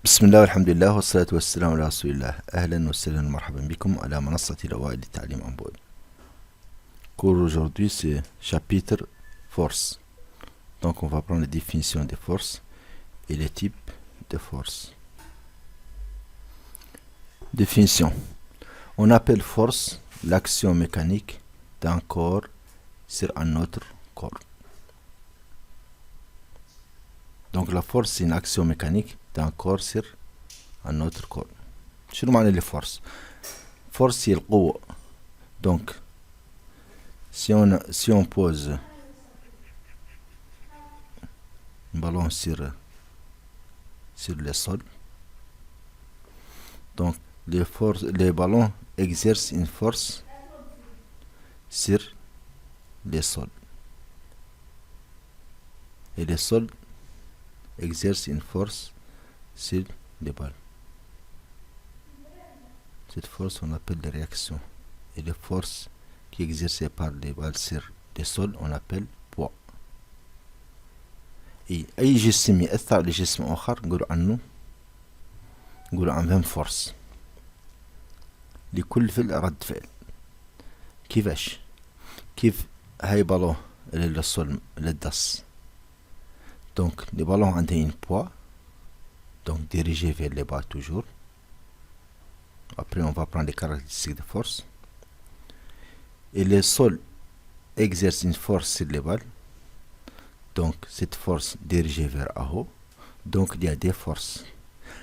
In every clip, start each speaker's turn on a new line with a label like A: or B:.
A: بسم الله والحمد لله والصلاة والسلام على رسول الله. أهلا وسهلا ومرحبا بكم على منصة الأوائل للتعليم عن بعد. Cours aujourd'hui c'est chapitre force. Donc on va prendre les définitions des forces et les types de force. Définition. On appelle force l'action mécanique d'un corps sur un autre corps. Donc la force c'est une action mécanique d'un corps sur un autre corps. شنو معنى les forces? Force هي القوة. Donc si on pose un ballon sur le sol, donc les ballons exercent une force sur les sols. Et les sols exercent une force sur les balles. Cette force on appelle les réactions. Et les forces qui est exercée par les balles sur les sols on appelle poids. أي جسم يأثر على جسم آخر نقول عنه force. لكل فعل رد فعل. كيف هاي بالون للصل للدس. Donc les ballons ont un poids, donc dirigé vers les bas toujours. Après on va prendre les caractéristiques de force. Et le sol exerce une force sur les balles. Donc cette force dirigée vers en haut. Donc il y a des forces.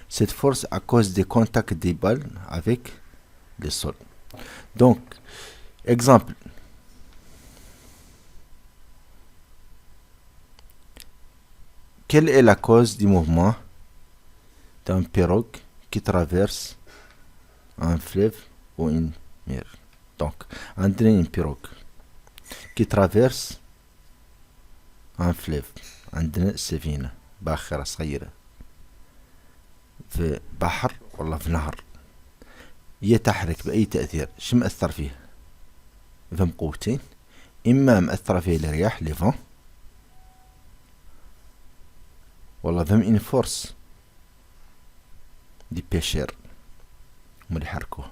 A: Cette force à cause des contacts des balles avec le sol. Donc, exemple. Quelle est la cause du mouvement d'un pirogue qui traverse un fleuve ou une mer? Donc, عندنا une pirogue qui traverse un fleuve. عندنا سفينة باخرة صغيرة في بحر ولا في نهر. هي تحرك بأي تأثير. شو مأثر فيها؟ فهم قوتين. إما مأثرة فيها الرياح لفون والله فهم une force des pêcheurs هم اللي يحركوها.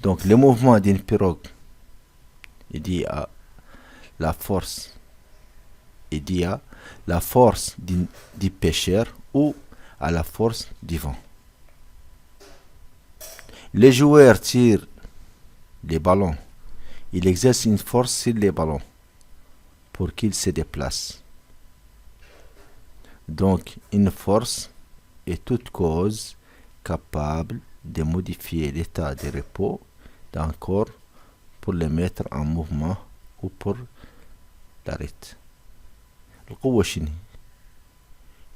A: Donc le mouvement d'une pirogue est dit à la force du pêcheur ou à la force du vent. Les joueurs tirent les ballons. Ils exercent une force sur les ballons pour qu'ils se déplacent. Donc une force est toute cause capable de modifier l'état de repos d'un corps pour le mettre en mouvement ou pour l'arrêter. القوة شنو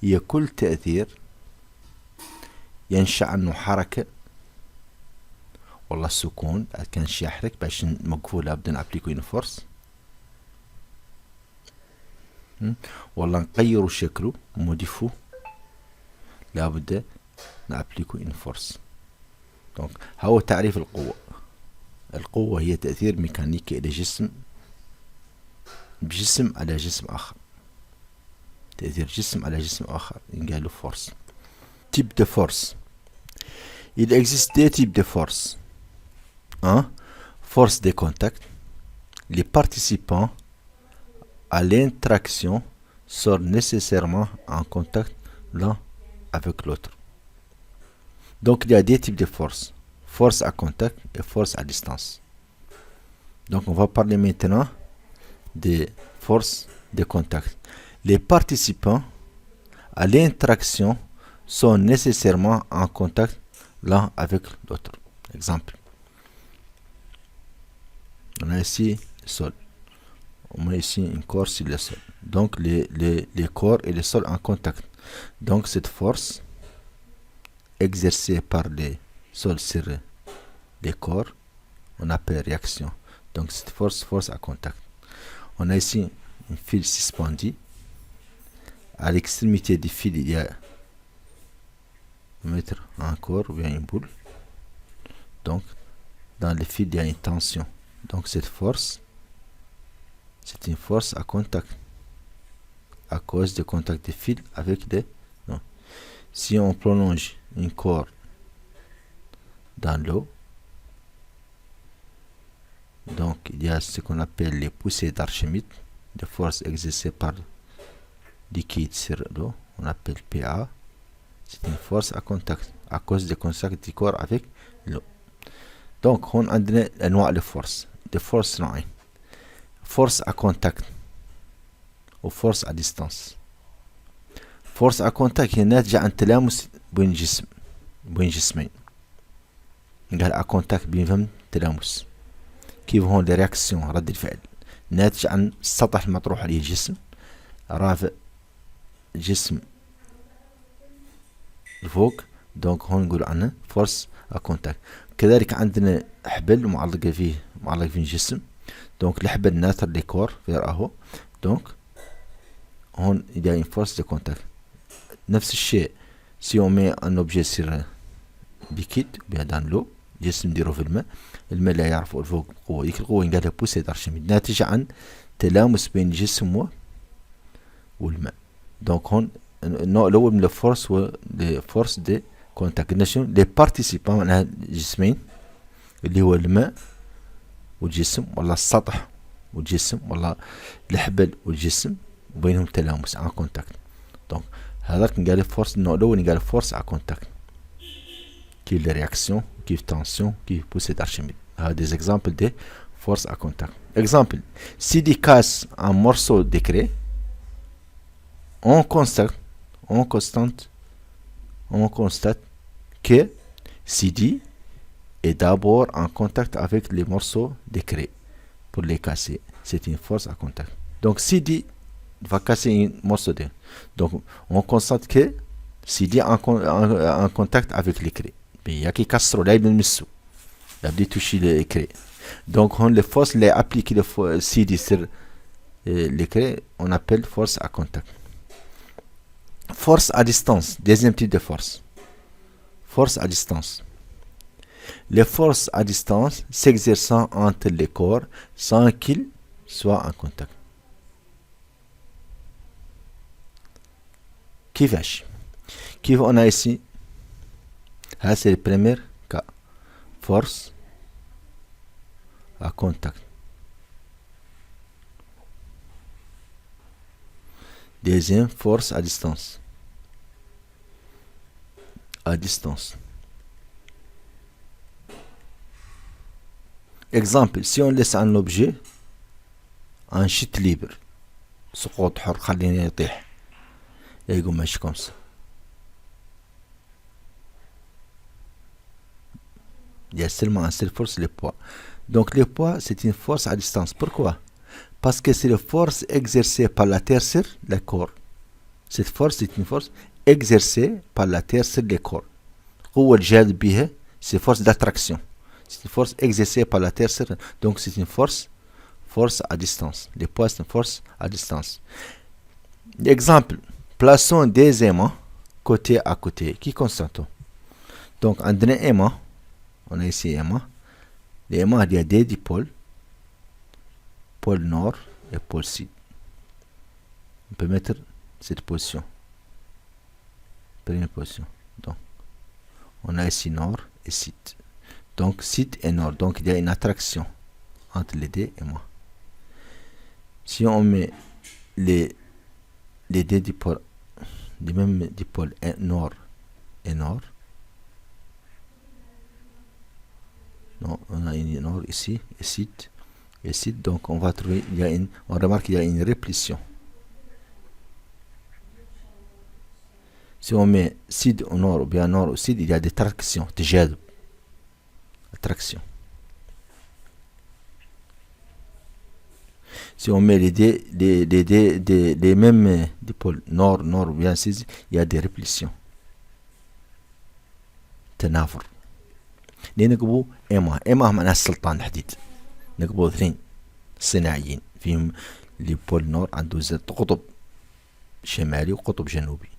A: هي؟ كل تأثير ينشأ عنه حركة والله السكون. كان شي يحرك باش نوقفوه لابد نابليكو une force. والله نغيروا شكله موديفو لابد نابليكو une force. donc هو تعريف القوة. القوة هي تأثير ميكانيكي لجسم بجسم على جسم آخر. تأثير جسم على جسم آخر ينقال له force. type de force. Il existe deux types de force. Force de contact. Les participants à l'interaction sont nécessairement en contact l'un avec l'autre. Donc il y a deux types de force. Force à contact et force à distance. Donc on va parler maintenant des forces de contact. Les participants à l'interaction sont nécessairement en contact l'un avec l'autre. Exemple. On a ici le sol. On a ici un corps sur le sol. Donc les corps et le sol en contact. Donc cette force exercée par les sols sur les corps, on appelle réaction. Donc cette force à contact. On a ici un fil suspendu. À l'extrémité du fil, il y a mettre un corps ou bien une boule. Donc dans le fil, il y a une tension. Donc cette force, c'est une force à contact à cause du contact des fils avec des... Non. si on prolonge une corde dans l'eau, donc il y a ce qu'on appelle les poussées d'Archimède, de force exercée par liquide sur l'eau, on appelle PA. C'est une force à contact à cause du contact du corps avec l'eau. donc هون عندنا انواع الفورس. دي فورس نوعين: فورس à contact وفورس à distance. فورس à contact هي ناتجة عن تلامس بين جسمين. قال à contact بينهم تلامس. كيف هون الرياكسيون رد الفعل ناتج عن السطح المطروح عليه الجسم، رافع جسم لفوق، دونك هون نقول عنه فورس à contact. كذلك عندنا حبل معلق فيه الجسم، دونك الحبل ناثر لكور فير اهو، دونك هون il y a une force de contact. نفس الشيء si on met un objet sur liquide bien dans l'eau، جسم نديرو في الماء لا يعرفوا الفوق قوة، ديك القوة ينقالها بوسي d'Archimède ناتجة عن تلامس بين الجسم والماء. دونك هون النوع الأول من الفورس هو الفورس دي كونتاكت. نشوف لي بارتيسيبان معناها الجسمين اللي هو الماء والجسم، ولا السطح والجسم، ولا الحبل والجسم، بينهم تلامس ان كونتاكت. دونك هذاك نقال فورس النوع الأول نقال فورس ان كونتاكت. كيف لي رياكسيون، كيف تنسيون، كيف بوسي d'Archimède. هذا دي اكزامبل دي فورس ان كونتاكت. اكزامبل: si دي casse un morceau de craie, on constate que CD est d'abord en contact avec les morceaux de craie pour les casser. C'est une force à contact. Donc CD va casser un morceau de. Donc on constate que CD est en contact avec les craies. Mais il y a qui casse là, il a touché les craies. Donc on les forces les appliquer le CD sur les craies, on appelle force à contact. Force à distance, deuxième type de force. Force à distance. Les forces à distance s'exerçant entre les corps sans qu'ils soient en contact. كيف on a ici, c'est le premier cas. Force à contact. Deuxième, force à distance. À distance. Exemple: si on laisse un objet en chute libre، سقوط حر، خلينا يطيح، يقوم ماشي كومسا. Il y a seulement un seul force, le poids. Donc le poids, c'est une force à distance. Pourquoi? Parce que c'est la force exercée par la terre sur le corps. Cette force, c'est une force exercée par la terre sur le corps. قوة الجاذب بها، c'est force d'attraction. C'est une force exercée par la terre sur. Donc c'est une force à distance. Le poids, c'est une force à distance. Exemple: plaçons des aimants côté à côté. Qui constatons? Donc عندنا aimant. On a ici aimant. Les aimants, il y a des dipôles. Pôle nord et pôle sud. On peut mettre cette position. Première position. Donc, on a ici nord et sud. Donc, sud et nord. Donc, il y a une attraction entre les deux et moi. Si on met les deux dipôles, les mêmes dipôles nord et nord. Non, on a une nord ici et sud. Et sud, donc on va trouver, on remarque qu'il y a une répulsion. Si on met sud au nord ou bien nord au sud, il y a des tractions, des jadb. Attraction. Si on met les mêmes dipôles nord ou bien sud, il y a des répulsions. تنافر. ليه نقبوا إما معناها السلطان الحديد، نقبوا اثنين صناعيين فيهم لي بول نور عنده زاد قطب شمالي وقطب جنوبي.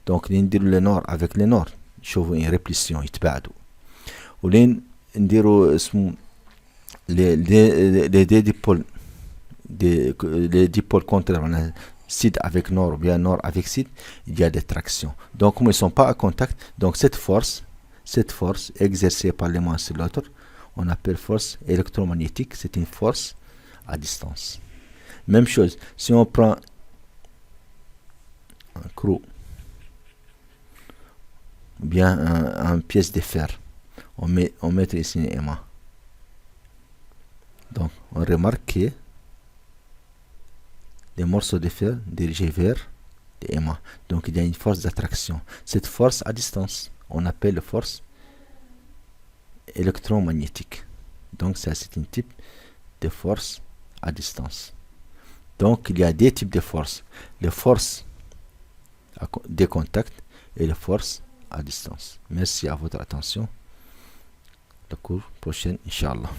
A: دونك لين نديرو لي نور افيك لي نور نشوفو ان ريبليسيون يتباعدو، ولين نديرو اسمو لي دي بول لي دي بول كونتر معناها sud avec nord ou bien nord avec sud, il y a des tractions. Donc comme ils ne sont pas à contact, donc cette force exercée par l'un sur l'autre, on appelle force électromagnétique. C'est une force à distance. Même chose, si on prend un clou, ou bien une pièce de fer, on met ici un aimant. Donc on remarque que les morceaux de fer dirigés vers l'aimant. Donc il y a une force d'attraction. Cette force à distance, on appelle la force électromagnétique. Donc ça, c'est un type de force à distance. Donc il y a deux types de forces. Les forces de contact et les forces à distance. Merci à votre attention. La cours prochaine, Inch'Allah.